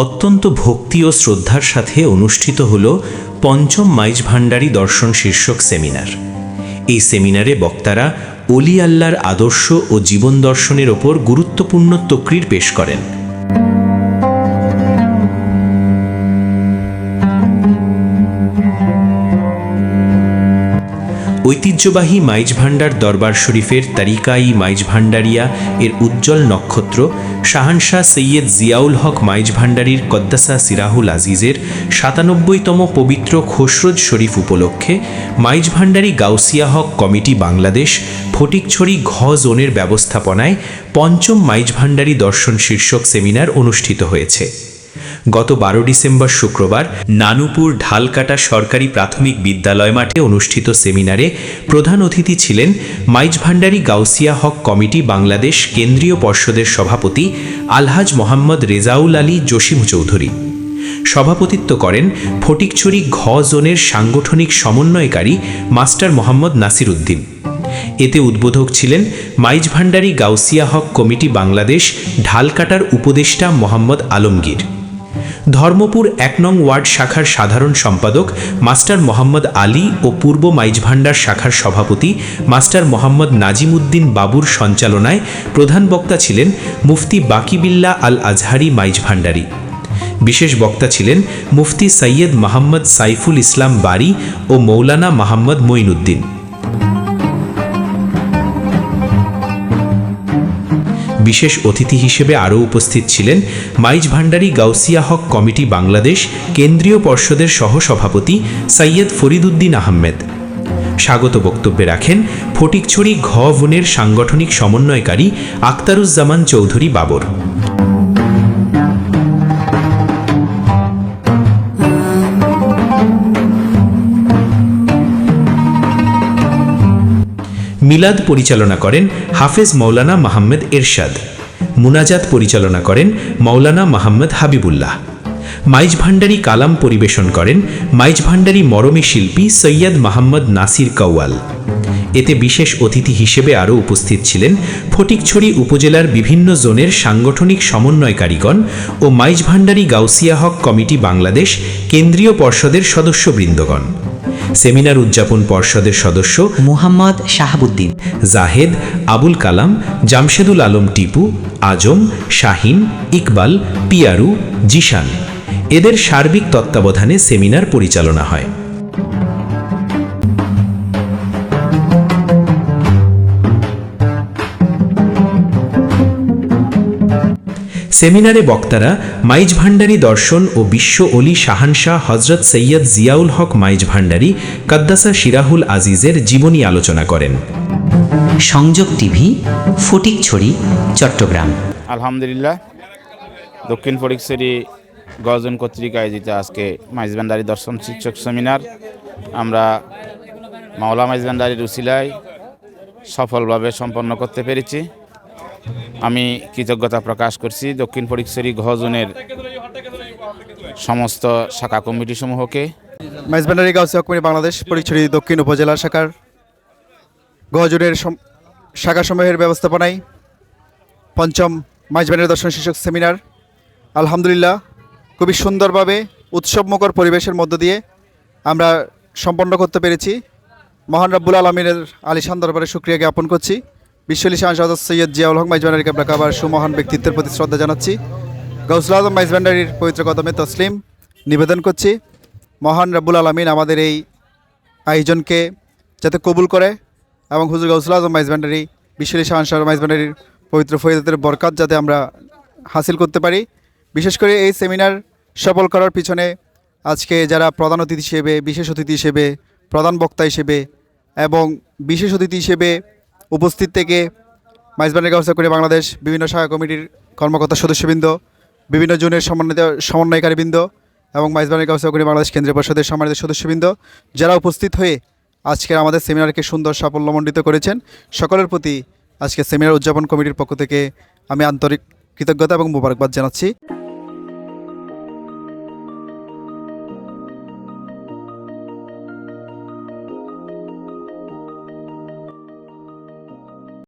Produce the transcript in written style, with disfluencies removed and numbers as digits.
অত্যন্ত ভক্তি ও শ্রদ্ধার সাথে অনুষ্ঠিত হল পঞ্চম মাইজ ভান্ডারী দর্শন শীর্ষক সেমিনার। এই সেমিনারে বক্তারা অলি আল্লাহর আদর্শ ও জীবন দর্শনের ওপর গুরুত্বপূর্ণ তকরির পেশ করেন। ঐতিহ্যবাহী মাইজ ভান্ডার দরবার শরীফের তারিকা-ই মাইজ ভান্ডারিয়া এর উজ্জ্বল নক্ষত্র শাহানশাহ সৈয়দ জিয়াউল হক মাইজ ভান্ডারীর কদ্দাসা সিরাহুল আজিজের ৯৭তম পবিত্র খসরোজ শরীফ উপলক্ষে মাইজ ভান্ডারী গাউসিয়া হক কমিটি বাংলাদেশ ফটিকছড়ি ঘ জোনের ব্যবস্থাপনায় পঞ্চম মাইজ ভান্ডারী দর্শন শীর্ষক সেমিনার অনুষ্ঠিত হয়েছে। গত ১২ ডিসেম্বর শুক্রবার নানুপুর ঢালকাটা সরকারি প্রাথমিক বিদ্যালয় মাঠে অনুষ্ঠিত সেমিনারে প্রধান অতিথি ছিলেন মাইজ ভান্ডারী গাউসিয়া হক কমিটি বাংলাদেশ কেন্দ্রীয় পর্ষদের সভাপতি আলহাজ মোহাম্মদ রেজাউল আলী জসিম চৌধুরী। সভাপতিত্ব করেন ফটিকছড়ি ঘ জোনের সাংগঠনিক সমন্বয়কারী মাস্টার মোহাম্মদ নাসির উদ্দিন। এতে উদ্বোধক ছিলেন মাইজ ভান্ডারী গাউসিয়া হক কমিটি বাংলাদেশ ঢালকাটার উপদেষ্টা মোহাম্মদ আলমগীর। ধর্মপুর ১ নং ওয়ার্ড শাখার সাধারণ সম্পাদক মাস্টার মোহাম্মদ আলী ও পূর্ব মাইজ ভান্ডার শাখার সভাপতি মাস্টার মোহাম্মদ নাজিম উদ্দিন বাবুর সঞ্চালনায় প্রধান বক্তা ছিলেন মুফতি বাকিবিল্লাহ আল আজহারি মাইজ ভান্ডারী। বিশেষ বক্তা ছিলেন মুফতি সৈয়দ মোহাম্মদ সাইফুল ইসলাম বারী ও মৌলানা মোহাম্মদ মঈনুদ্দিন। বিশেষ অতিথি হিসেবে আরও উপস্থিত ছিলেন মাইজ ভান্ডারী গাউসিয়া হক কমিটি বাংলাদেশ কেন্দ্রীয় পর্ষদের সহসভাপতি সৈয়দ ফরিদউদ্দিন আহমেদ। স্বাগত বক্তব্যে রাখেন ফটিকছড়ি ঘ জোনের সাংগঠনিক সমন্বয়কারী আখতারুজ্জামান চৌধুরী বাবর। মিলাদ পরিচালনা করেন হাফেজ মৌলানা মোহাম্মদ এরশাদ। মুনাজাত পরিচালনা করেন মৌলানা মোহাম্মদ হাবিবুল্লাহ। মাইজ ভান্ডারী কালাম পরিবেশন করেন মাইজ ভান্ডারী মরমী শিল্পী সৈয়দ মোহাম্মদ নাসির কাওয়াল। এতে বিশেষ অতিথি হিসেবে আরও উপস্থিত ছিলেন ফটিকছড়ি উপজেলার বিভিন্ন জোনের সাংগঠনিক সমন্বয়কারীগণ ও মাইজ ভান্ডারী গাউসিয়া হক কমিটি বাংলাদেশ কেন্দ্রীয় পর্ষদের সদস্যবৃন্দগণ। সেমিনার উদযাপন পর্ষদের সদস্য মুহাম্মদ শাহাবুদ্দিন, জাহেদ, আবুল কালাম, জামশেদুল আলম টিপু, আজম, শাহিন, ইকবাল, পিয়ারু, জিশান এদের সার্বিক তত্ত্বাবধানে সেমিনার পরিচালনা হয়। সেমিনারে বক্তারা মাইজ ভান্ডারী দর্শন ও বিশ্ব অলি শাহানশাহ হজরত সৈয়দ জিয়াউল হক মাইজ ভান্ডারী কদ্দাসা সিরাহুল আজিজের জীবনী আলোচনা করেন। সংযোগ টিভি, ফটিকছড়ি, চট্টগ্রাম। আলহামদুলিল্লাহ, দক্ষিণ ফটিকছড়ি গজন কর্তৃক আয়োজিত আজকে মাইজ ভান্ডারী দর্শন শীর্ষক সেমিনার আমরা মাওলা মাইজ ভান্ডারীর উসিলায় সফলভাবে সম্পন্ন করতে পেরেছি। আমি কৃতজ্ঞতা প্রকাশ করছি দক্ষিণ ফটিকছড়ি ঘ জোনের সমস্ত শাখা কমিটিসমূহকে। মাইজ ভান্ডারী গাউসিয়া হক কমিটি বাংলাদেশ ফটিকছড়ি দক্ষিণ উপজেলা শাখার ঘ জোনের শাখাসমূহের ব্যবস্থাপনায় পঞ্চম মাইজ ভান্ডারী দর্শন শীর্ষক সেমিনার আলহামদুলিল্লাহ খুবই সুন্দরভাবে উৎসবমুখর পরিবেশের মধ্য দিয়ে আমরা সম্পন্ন করতে পেরেছি। মহান রব্বুল আলমিনের আলিশান দরবারে শুকরিয়া জ্ঞাপন করছি। বিশ্বলি শাহানশাহ সৈয়দ জিয়াউল হক মাইজ ভান্ডারী কেবলা কাবার সুমহান ব্যক্তিত্বের প্রতি শ্রদ্ধা জানাচ্ছি। গাউসুল আজম মাইজ ভান্ডারীর পবিত্র কদমে তসলিম নিবেদন করছি। মহান রব্বুল আলমিন আমাদের এই আয়োজনকে যাতে কবুল করে এবং হুজুর গাউসুল আজম মাইজ ভান্ডারী বিশ্বলি শাহানশাহ মাইজ ভান্ডারীর পবিত্র ফয়দাতের বরকাত যাতে আমরা হাসিল করতে পারি। বিশেষ করে এই সেমিনার সফল করার পিছনে আজকে যারা প্রধান অতিথি হিসেবে, বিশেষ অতিথি হিসেবে, প্রধান বক্তা হিসেবে এবং বিশেষ অতিথি হিসেবে উপস্থিত থেকে মাইজ ভান্ডারী গাউসিয়া কমিটি বাংলাদেশ বিভিন্ন শাখা কমিটির কর্মকর্তা সদস্যবৃন্দ, বিভিন্ন জোনের সমন্বয়কারীবৃন্দ এবং মাইজ ভান্ডারী গাউসিয়া কমিটি বাংলাদেশ কেন্দ্রীয় পরিষদের সম্মানিত সদস্যবৃন্দ যারা উপস্থিত হয়ে আজকে আমাদের সেমিনারকে সুন্দর সাফল্যমণ্ডিত করেছেন, সকলের প্রতি আজকে সেমিনার উদযাপন কমিটির পক্ষ থেকে আমি আন্তরিক কৃতজ্ঞতা এবং মোবারকবাদ জানাচ্ছি।